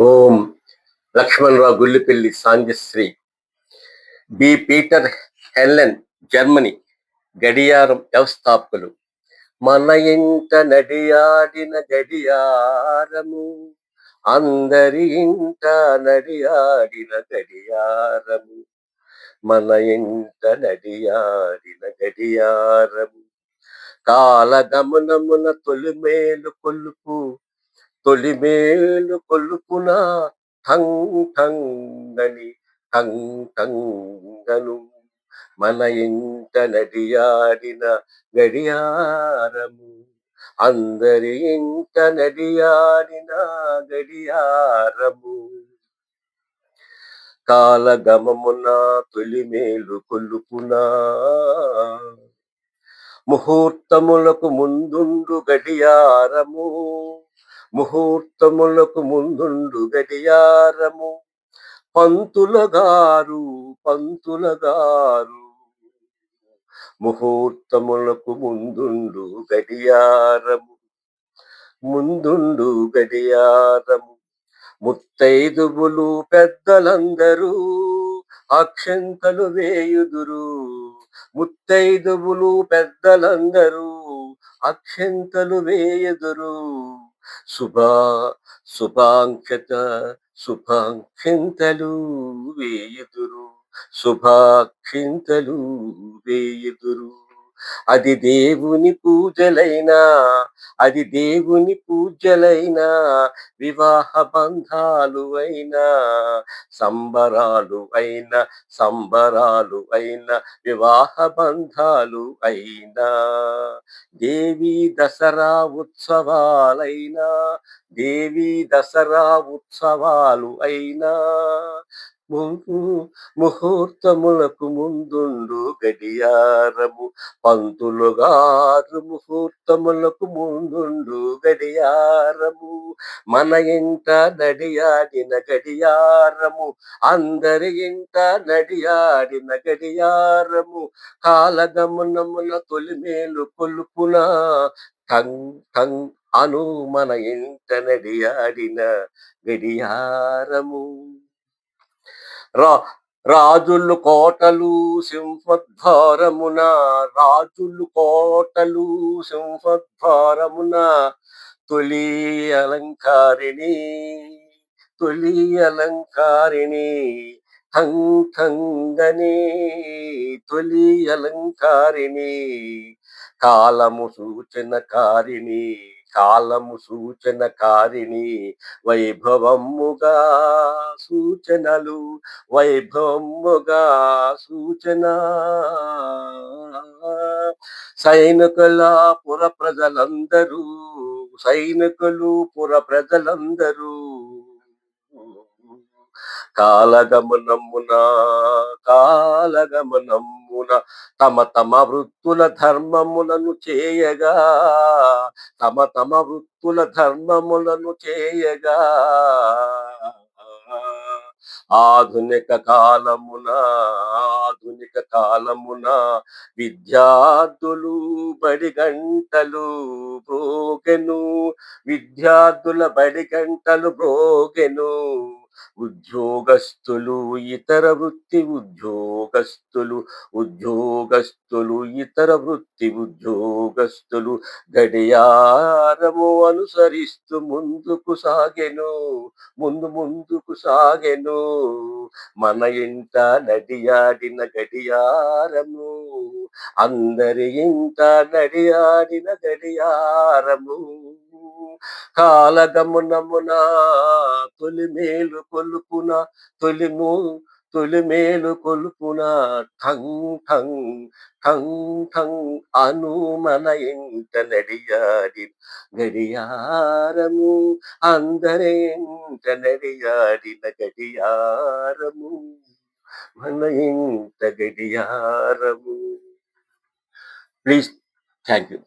ఓం Lakshmanarao Gullipalli Sanjashree B Peter Hellen Germany గడియారం వ్యవస్థాపకులు. మన ఇంట నడియాడిన గడియారము, అందరి ఇంట నడియాడిన గడియారము, మన ఇంట నడియాడిన గడియారము, కాలగమనమున తొలిమేలు కొలుపున ఠంగ్ ఠంగని ఠంగ్ ఠంగను, మన ఇంట నడియాడిన గడియారము, అందరి ఇంట నడియాడిన గడియారము, కాలగమమున తొలిమేలు కొలుపున ముహూర్తములకు ముందుండు గడియారము, ముహూర్తములకు ముందుండు గడియారము, పంతుల గారు ముహూర్తములకు ముందుండు గడియారము, ముత్తైదువులు పెద్దలందరూ అక్షంతలు వేయుదురు, ముత్తైదువులు పెద్దలందరూ అక్షంతలు వేయుదురు, శుభాక్షింతలు వేయుదురు. అది దేవుని పూజలైనా వివాహ బంధాలు అయినా సంబరాలు అయినా వివాహ బంధాలు అయినా దేవీ దసరా ఉత్సవాలు అయినా ముహూర్తములకు ముందుండు గడియారము, పంతులు గారు ముహూర్తములకు ముందుండు గడియారము, మన ఇంట నడియాడిన గడియారము, అందరి ఇంట నడియాడిన గడియారము, కాలగమనమున తొలిమేలు కొలుపున ఠంగ్ ఠంగ్ అను, మన ఇంట నడియాడిన గడియారము. రాజులు కోటలు సింహద్వారమున తొలి అలంకారిణి ఠంగ్ ఠంగని, తొలి అలంకారిణి, కాలము సూచనకారిణి, వైభవముగా సూచన, సైనికుల పుర ప్రజలందరూ కాలగమనమున తమ తమ వృత్తుల ధర్మములను చేయగా ఆధునిక కాలమున విద్యార్థుల బడి గంటలు బ్రోగెను, ఉద్యోగస్తులు ఇతర వృత్తి ఉద్యోగస్తులు గడియారము అనుసరిస్తూ ముందుకు సాగెను, మన ఇంట నడియాడిన గడియారము, అందరి ఇంట నడియాడిన గడియారము, కాలగమనమున తొలిమేలు కొలుపున ఠంగ్ ఠంగ్ అను, మన ఇంట నడియాడిన గడియారము, అందరి ఇంట నడియాడిన గడియారము, మన ఇంట గడియారము. Please, thank you.